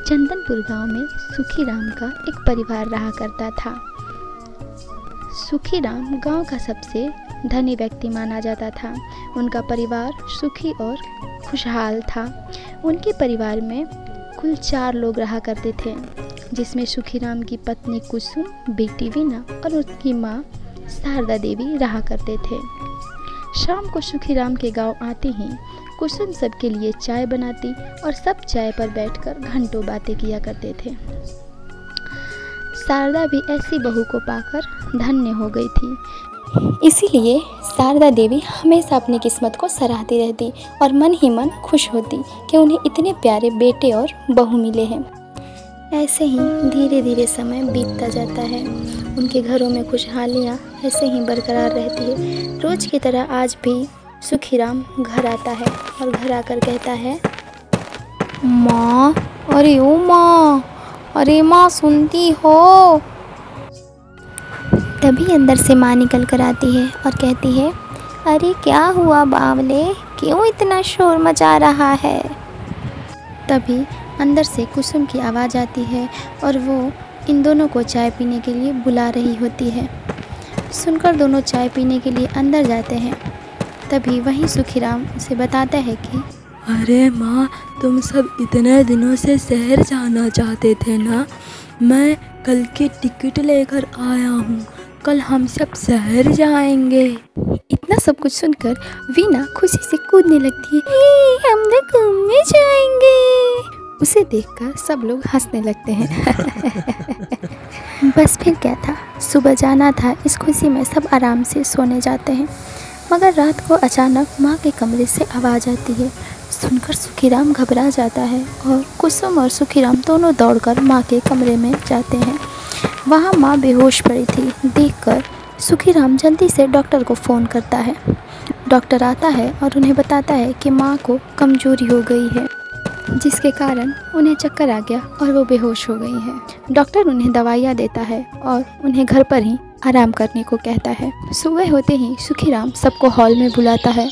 चंदनपुर गांव में सुखीराम का एक परिवार रहा करता था। सुखीराम गांव का सबसे धनी व्यक्ति माना जाता था। उनका परिवार सुखी और खुशहाल था। उनके परिवार में कुल 4 लोग रहा करते थे, जिसमें सुखीराम की पत्नी कुसुम, बेटी वीना और उसकी माँ शारदा देवी रहा करते थे। शाम को सुखीराम के गांव आते ही कुसुम सबके लिए चाय बनाती और सब चाय पर बैठकर घंटों बातें किया करते थे। शारदा भी ऐसी बहू को पाकर धन्य हो गई थी। इसीलिए शारदा देवी हमेशा अपनी किस्मत को सराहती रहती और मन ही मन खुश होती कि उन्हें इतने प्यारे बेटे और बहू मिले हैं। ऐसे ही धीरे धीरे समय बीतता जाता है। उनके घरों में खुशहालियाँ ऐसे ही बरकरार रहती है। रोज की तरह आज भी सुखीराम घर आता है और घर आकर कहता है, माँ, अरे ओ माँ, अरे माँ सुनती हो? तभी अंदर से माँ निकल कर आती है और कहती है, अरे क्या हुआ बावले, क्यों इतना शोर मचा रहा है? तभी अंदर से कुसुम की आवाज़ आती है और वो इन दोनों को चाय पीने के लिए बुला रही होती है। सुनकर दोनों चाय पीने के लिए अंदर जाते हैं। तभी वहीं सुखीराम उसे बताता है कि अरे माँ, तुम सब इतने दिनों से शहर जाना चाहते थे ना, मैं कल की टिकट लेकर आया हूँ। कल हम सब शहर जाएंगे। इतना सब कुछ सुनकर वीना खुशी से कूदने लगती है। हम ना घूमने जाएंगे। उसे देखकर सब लोग हंसने लगते हैं। बस फिर क्या था, सुबह जाना था। इस खुशी में सब आराम से सोने जाते हैं, मगर रात को अचानक माँ के कमरे से आवाज़ आती है। सुनकर सुखीराम घबरा जाता है और कुसुम और सुखीराम दोनों दौड़कर माँ के कमरे में जाते हैं। वहाँ माँ बेहोश पड़ी थी। देखकर सुखीराम जल्दी से डॉक्टर को फ़ोन करता है। डॉक्टर आता है और उन्हें बताता है कि माँ को कमजोरी हो गई है, जिसके कारण उन्हें चक्कर आ गया और वो बेहोश हो गई है। डॉक्टर उन्हें दवाइयाँ देता है और उन्हें घर पर ही आराम करने को कहता है। सुबह होते ही सुखीराम सबको हॉल में बुलाता है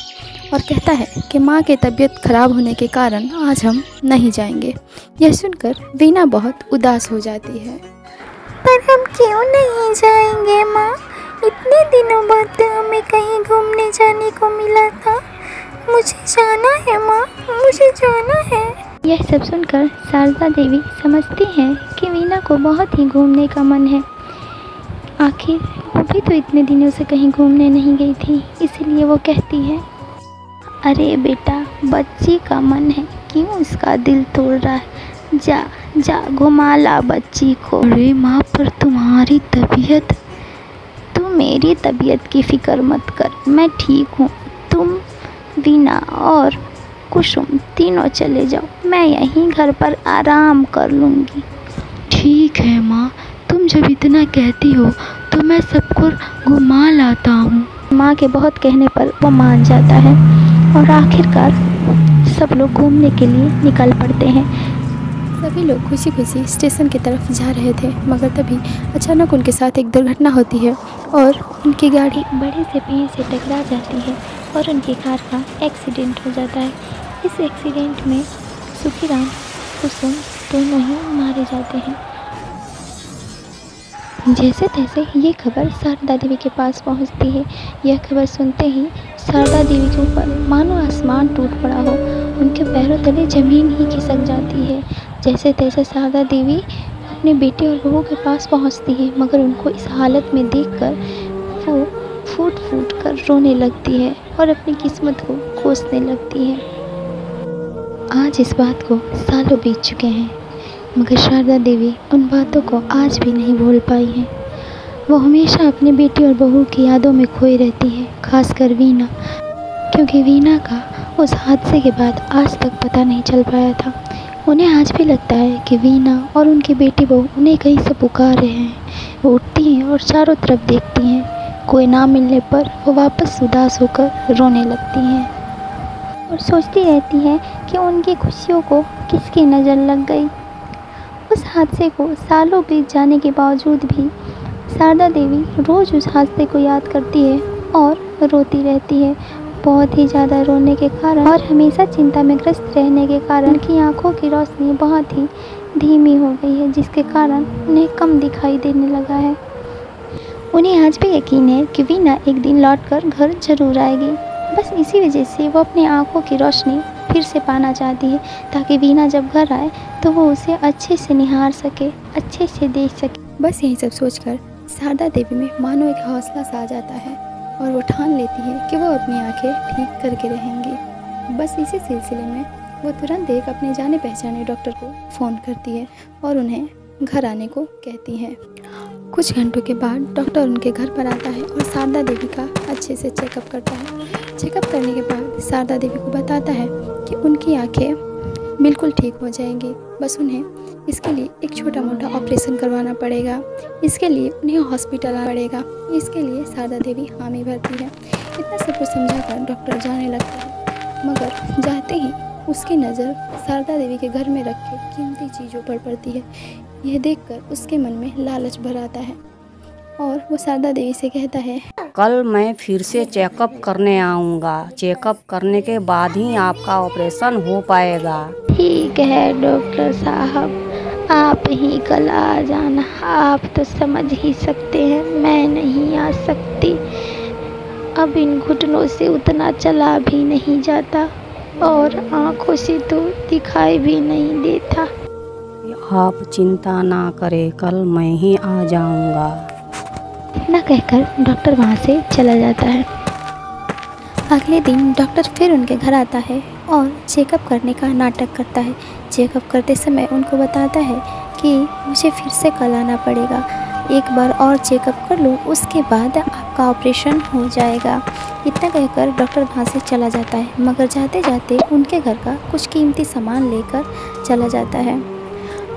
और कहता है कि माँ की तबीयत खराब होने के कारण आज हम नहीं जाएंगे। यह सुनकर वीना बहुत उदास हो जाती है। पर हम क्यों नहीं जाएंगे माँ? इतने दिनों बाद तो हमें कहीं घूमने जाने को मिला था। मुझे जाना है माँ, मुझे जाना है। यह सब सुनकर शारदा देवी समझती है कि वीना को बहुत ही घूमने का मन है। आखिर वो भी तो इतने दिनों से कहीं घूमने नहीं गई थी, इसलिए वो कहती है, अरे बेटा, बच्ची का मन है, क्यों इसका दिल तोड़ रहा है? जा जा घुमा ला बच्ची को। अरे माँ, पर तुम्हारी तबीयत? तू मेरी तबीयत की फिक्र मत कर, मैं ठीक हूँ। तुम, वीना और कुसुम तीनों चले जाओ, मैं यहीं घर पर आराम कर लूँगी। ठीक है माँ, तुम जब इतना कहती हो तो मैं सबको घुमा लाता हूँ। माँ के बहुत कहने पर वो मान जाता है और आखिरकार सब लोग घूमने के लिए निकल पड़ते हैं। सभी लोग खुशी खुशी स्टेशन की तरफ जा रहे थे, मगर तभी अचानक उनके साथ एक दुर्घटना होती है और उनकी गाड़ी बड़े से पेड़ से टकरा जाती है और उनकी कार का एक्सीडेंट हो जाता है। इस एक्सीडेंट में सुखीराम, कुसुम दोनों ही मारे जाते हैं। जैसे तैसे ये खबर शारदा देवी के पास पहुंचती है। यह खबर सुनते ही शारदा देवी के ऊपर मानो आसमान टूट पड़ा हो। उनके पैरों तले ज़मीन ही खिसक जाती है। जैसे तैसे शारदा देवी अपने बेटे और बहू के पास पहुंचती है, मगर उनको इस हालत में देखकर वो फूट फूट कर रोने लगती है और अपनी किस्मत को कोसने लगती है। आज इस बात को सालों बीत चुके हैं, मगर शारदा देवी उन बातों को आज भी नहीं भूल पाई है। वो हमेशा अपने बेटे और बहू की यादों में खोई रहती है, खासकर वीना, क्योंकि वीना का उस हादसे के बाद आज तक पता नहीं चल पाया था। उन्हें आज भी लगता है कि वीना और उनके बेटे बहू उन्हें कहीं से पुकार रहे हैं। वो उठती हैं और चारों तरफ देखती हैं। कोई ना मिलने पर वो वापस उदास होकर रोने लगती हैं और सोचती रहती हैं कि उनकी खुशियों को किसकी नज़र लग गई। उस हादसे को सालों बीत जाने के बावजूद भी शारदा देवी रोज़ उस हादसे को याद करती है और रोती रहती है। बहुत ही ज़्यादा रोने के कारण और हमेशा चिंता में ग्रस्त रहने के कारण उनकी आँखों की रोशनी बहुत ही धीमी हो गई है, जिसके कारण उन्हें कम दिखाई देने लगा है। उन्हें आज भी यकीन है कि वीना एक दिन लौटकर घर जरूर आएगी। बस इसी वजह से वो अपनी आंखों की रोशनी फिर से पाना चाहती है, ताकि वीना जब घर आए तो वो उसे अच्छे से निहार सके, अच्छे से देख सके। बस यही सब सोचकर शारदा देवी में मानो एक हौसला सा आ जाता है और वो ठान लेती है कि वो अपनी आंखें ठीक करके रहेंगी। बस इसी सिलसिले में वो तुरंत एक अपने जाने पहचाने डॉक्टर को फ़ोन करती है और उन्हें घर आने को कहती है। कुछ घंटों के बाद डॉक्टर उनके घर पर आता है और शारदा देवी का अच्छे से चेकअप करता है। चेकअप करने के बाद शारदा देवी को बताता है कि उनकी आंखें बिल्कुल ठीक हो जाएंगी। बस उन्हें इसके लिए एक छोटा मोटा ऑपरेशन करवाना पड़ेगा, इसके लिए उन्हें हॉस्पिटल आना पड़ेगा। इसके लिए शारदा देवी हामी भरती है। इतना सब कुछ समझाकर डॉक्टर जाने लगता है, मगर जाते ही उसकी नज़र शारदा देवी के घर में रखे कीमती चीज़ों पर पड़ती है। यह देखकर उसके मन में लालच भर आता है और वो शारदा देवी से कहता है, कल मैं फिर से चेकअप करने आऊँगा। चेकअप करने के बाद ही आपका ऑपरेशन हो पाएगा। ठीक है डॉक्टर साहब, आप ही कल आ जाना। आप तो समझ ही सकते हैं मैं नहीं आ सकती। अब इन घुटनों से उतना चला भी नहीं जाता और आँखों से तो दिखाई भी नहीं देता। आप चिंता ना करें, कल मैं ही आ जाऊँगा। इतना कहकर डॉक्टर वहाँ से चला जाता है। अगले दिन डॉक्टर फिर उनके घर आता है और चेकअप करने का नाटक करता है। चेकअप करते समय उनको बताता है कि मुझे फिर से कल आना पड़ेगा, एक बार और चेकअप कर लूँ, उसके बाद आपका ऑपरेशन हो जाएगा। इतना कहकर डॉक्टर वहाँ से चला जाता है, मगर जाते जाते उनके घर का कुछ कीमती सामान लेकर चला जाता है।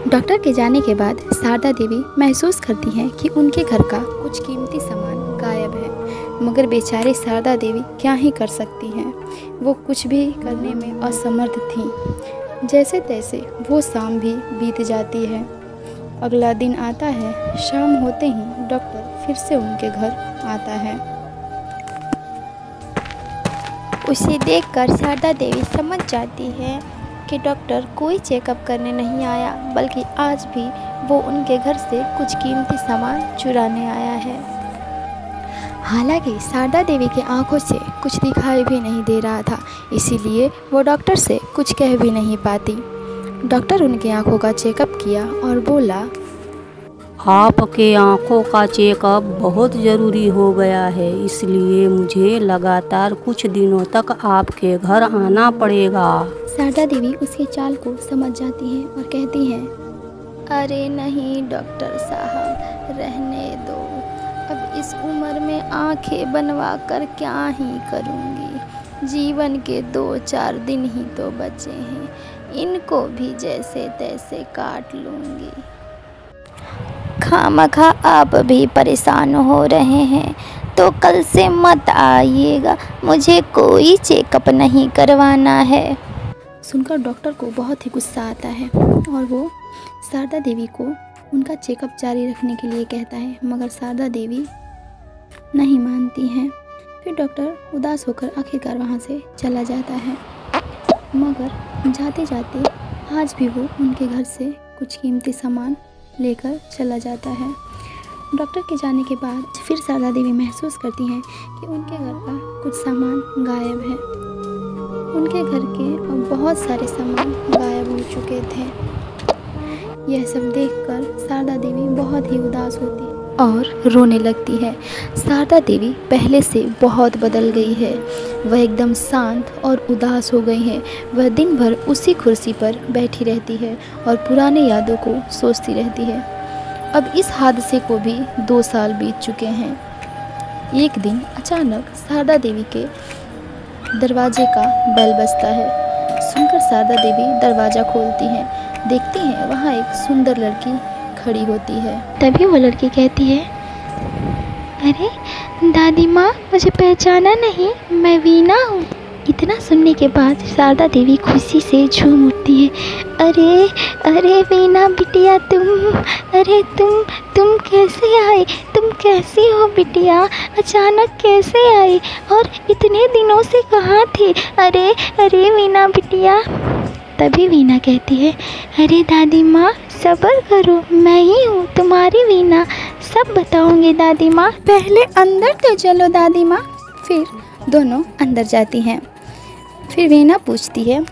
डॉक्टर के जाने के बाद शारदा देवी महसूस करती हैं कि उनके घर का कुछ कीमती सामान गायब है, मगर बेचारी शारदा देवी क्या ही कर सकती हैं। वो कुछ भी करने में असमर्थ थीं। जैसे तैसे वो शाम भी बीत जाती है। अगला दिन आता है। शाम होते ही डॉक्टर फिर से उनके घर आता है। उसे देखकर शारदा देवी समझ जाती है कि डॉक्टर कोई चेकअप करने नहीं आया, बल्कि आज भी वो उनके घर से कुछ कीमती सामान चुराने आया है। हालांकि शारदा देवी की आंखों से कुछ दिखाई भी नहीं दे रहा था, इसीलिए वो डॉक्टर से कुछ कह भी नहीं पाती। डॉक्टर उनकी आंखों का चेकअप किया और बोला, आपके आँखों का चेकअप बहुत ज़रूरी हो गया है, इसलिए मुझे लगातार कुछ दिनों तक आपके घर आना पड़ेगा। शारदा देवी उसके चाल को समझ जाती हैं और कहती हैं, अरे नहीं डॉक्टर साहब, रहने दो। अब इस उम्र में आंखें बनवा कर क्या ही करूँगी। जीवन के 2-4 दिन ही तो बचे हैं, इनको भी जैसे तैसे काट लूँगी। खामखा आप भी परेशान हो रहे हैं तो कल से मत आइएगा, मुझे कोई चेकअप नहीं करवाना है। सुनकर डॉक्टर को बहुत ही गुस्सा आता है और वो शारदा देवी को उनका चेकअप जारी रखने के लिए कहता है, मगर शारदा देवी नहीं मानती हैं। फिर डॉक्टर उदास होकर आखिरकार वहाँ से चला जाता है, मगर जाते जाते आज भी वो उनके घर से कुछ कीमती सामान लेकर चला जाता है। डॉक्टर के जाने के बाद फिर शारदा देवी महसूस करती हैं कि उनके घर का कुछ सामान गायब है। उनके घर के अब बहुत सारे सामान गायब हो चुके थे। यह सब देखकर शारदा देवी बहुत ही उदास होती है और रोने लगती है। शारदा देवी पहले से बहुत बदल गई है। वह एकदम शांत और उदास हो गई है। वह दिन भर उसी कुर्सी पर बैठी रहती है और पुराने यादों को सोचती रहती है। अब इस हादसे को भी 2 साल बीत चुके हैं। एक दिन अचानक शारदा देवी के दरवाजे का बेल बजता है। सुनकर शारदा देवी दरवाज़ा खोलती हैं। देखती हैं वहाँ एक सुंदर लड़की खड़ी होती है। तभी वो लड़की कहती है, अरे दादी माँ, मुझे पहचाना नहीं, मैं वीना हूँ। इतना सुनने के बाद शारदा देवी खुशी से झूम उठती है। अरे अरे वीना बिटिया, अरे तुम कैसे आई? तुम कैसी हो बिटिया? अचानक कैसे आई और इतने दिनों से कहाँ थी? अरे अरे वीना बिटिया। तभी वीना कहती है, अरे दादी माँ, सब्र करो, मैं ही हूँ तुम्हारी वीना, सब बताऊंगी दादी माँ। पहले अंदर तो चलो दादी माँ। फिर दोनों अंदर जाती हैं। फिर वीना पूछती है,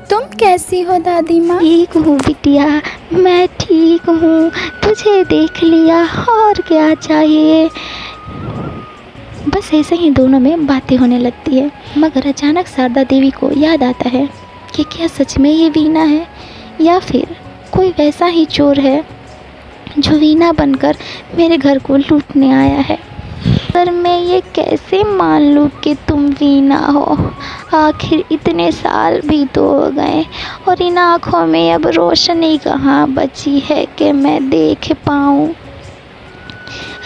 तुम कैसी हो दादी माँ? ठीक हूँ बिटिया, मैं ठीक हूँ, तुझे देख लिया, और क्या चाहिए। बस ऐसे ही दोनों में बातें होने लगती है। मगर अचानक शारदा देवी को याद आता है कि क्या सच में ये वीना है, या फिर कोई वैसा ही चोर है जो वीना बनकर मेरे घर को लूटने आया है। पर मैं ये कैसे मान लूँ कि तुम वीना हो। आखिर इतने साल भी तो हो गए और इन आँखों में अब रोशनी कहाँ बची है कि मैं देख पाऊँ।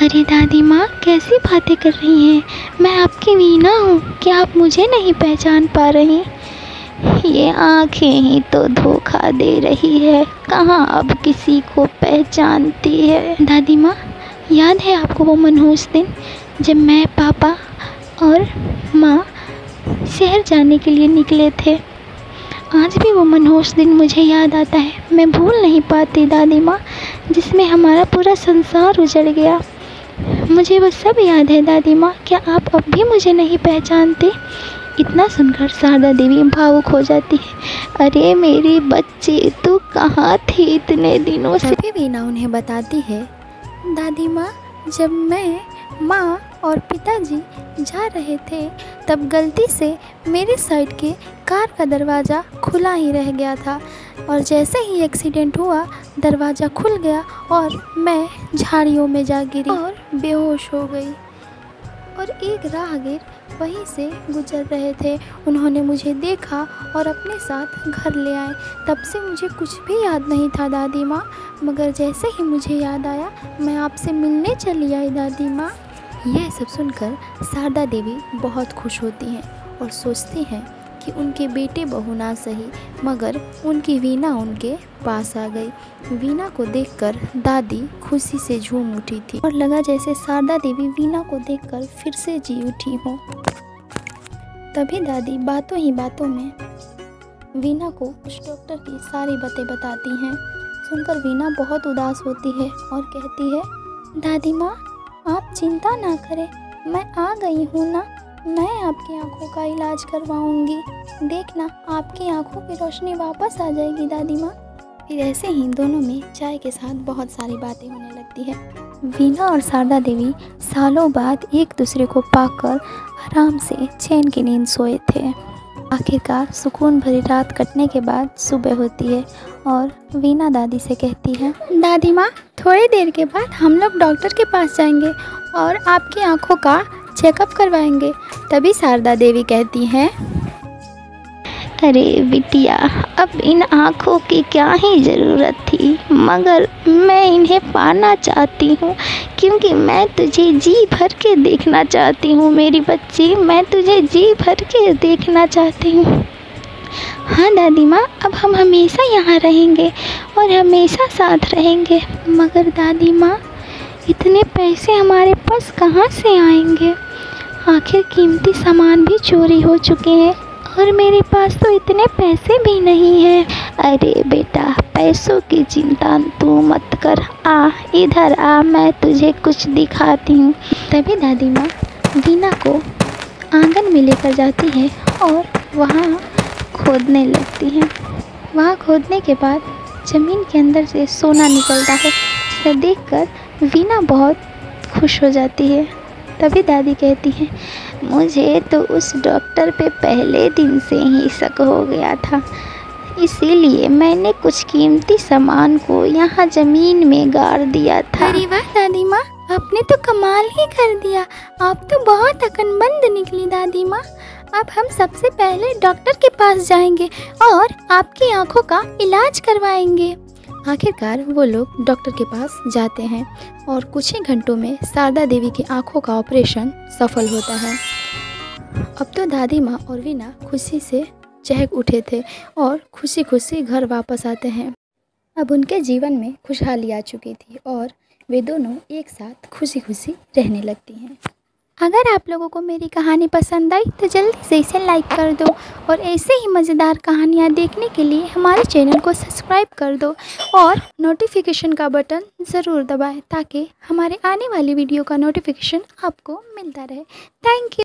अरे दादी माँ, कैसी बातें कर रही हैं? मैं आपकी वीना हूँ, क्या आप मुझे नहीं पहचान पा रही? ये आँखें ही तो धोखा दे रही है, कहाँ अब किसी को पहचानती है। दादी माँ, याद है आपको वो मनहूस दिन जब मैं, पापा और माँ शहर जाने के लिए निकले थे? आज भी वो मनहूस दिन मुझे याद आता है, मैं भूल नहीं पाती दादी माँ, जिसमें हमारा पूरा संसार उजड़ गया। मुझे वो सब याद है दादी माँ, क्या आप अब भी मुझे नहीं पहचानते? इतना सुनकर शारदा देवी भावुक हो जाती है। अरे मेरी बच्ची, तू कहाँ थी इतने दिनों से? तभी वीना उन्हें बताती है, दादी माँ, जब मैं, माँ और पिताजी जा रहे थे तब गलती से मेरे साइड के कार का दरवाज़ा खुला ही रह गया था, और जैसे ही एक्सीडेंट हुआ दरवाज़ा खुल गया और मैं झाड़ियों में जा गिरी और बेहोश हो गई। और एक राहगीर वहीं से गुजर रहे थे, उन्होंने मुझे देखा और अपने साथ घर ले आए। तब से मुझे कुछ भी याद नहीं था दादी माँ, मगर जैसे ही मुझे याद आया मैं आपसे मिलने चली आई दादी माँ। यह सब सुनकर शारदा देवी बहुत खुश होती हैं और सोचती हैं कि उनके बेटे बहू ना सही मगर उनकी वीना उनके पास आ गई। वीना को देखकर दादी खुशी से झूम उठी थी और लगा जैसे शारदा देवी वीना को देखकर फिर से जी उठी हो। तभी दादी बातों ही बातों में वीना को उस डॉक्टर की सारी बातें बताती हैं। सुनकर वीना बहुत उदास होती है और कहती है, दादी माँ, आप चिंता ना करें, मैं आ गई हूँ ना, मैं आपकी आंखों का इलाज करवाऊंगी, देखना आपकी आंखों की रोशनी वापस आ जाएगी दादी माँ। फिर ऐसे ही दोनों में चाय के साथ बहुत सारी बातें होने लगती है। वीना और शारदा देवी सालों बाद एक दूसरे को पाकर आराम से चैन की नींद सोए थे। आखिरकार सुकून भरी रात कटने के बाद सुबह होती है और वीना दादी से कहती है, दादी माँ, थोड़ी देर के बाद हम लोग डॉक्टर के पास जाएंगे और आपकी आंखों का चेकअप करवाएंगे। तभी शारदा देवी कहती हैं, अरे बिटिया, अब इन आँखों की क्या ही ज़रूरत थी, मगर मैं इन्हें पाना चाहती हूँ क्योंकि मैं तुझे जी भर के देखना चाहती हूँ मेरी बच्ची, मैं तुझे जी भर के देखना चाहती हूँ। हाँ दादी माँ, अब हम हमेशा यहाँ रहेंगे और हमेशा साथ रहेंगे। मगर दादी माँ, इतने पैसे हमारे पास कहाँ से आएंगे? आखिर कीमती सामान भी चोरी हो चुके हैं और मेरे पास तो इतने पैसे भी नहीं हैं। अरे बेटा, पैसों की चिंता तू मत कर, आ इधर आ, मैं तुझे कुछ दिखाती हूँ। तभी दादी माँ वीना को आंगन में लेकर जाती है और वहाँ खोदने लगती है। वहाँ खोदने के बाद ज़मीन के अंदर से सोना निकलता है, जिसे देखकर वीना बहुत खुश हो जाती है। तभी दादी कहती है, मुझे तो उस डॉक्टर पे पहले दिन से ही शक हो गया था, इसीलिए मैंने कुछ कीमती सामान को यहाँ ज़मीन में गाड़ दिया था। अरे वाह दादी माँ, आपने तो कमाल ही कर दिया, आप तो बहुत अकलमंद निकली दादी माँ। अब हम सबसे पहले डॉक्टर के पास जाएंगे और आपकी आंखों का इलाज करवाएंगे। आखिरकार वो लोग डॉक्टर के पास जाते हैं और कुछ ही घंटों में शारदा देवी की आंखों का ऑपरेशन सफल होता है। अब तो दादी माँ और वीना खुशी से चहक उठे थे और खुशी खुशी घर वापस आते हैं। अब उनके जीवन में खुशहाली आ चुकी थी और वे दोनों एक साथ खुशी खुशी रहने लगती हैं। अगर आप लोगों को मेरी कहानी पसंद आई तो जल्दी से इसे लाइक कर दो और ऐसे ही मज़ेदार कहानियाँ देखने के लिए हमारे चैनल को सब्सक्राइब कर दो और नोटिफिकेशन का बटन ज़रूर दबाएं ताकि हमारे आने वाली वीडियो का नोटिफिकेशन आपको मिलता रहे। Thank you.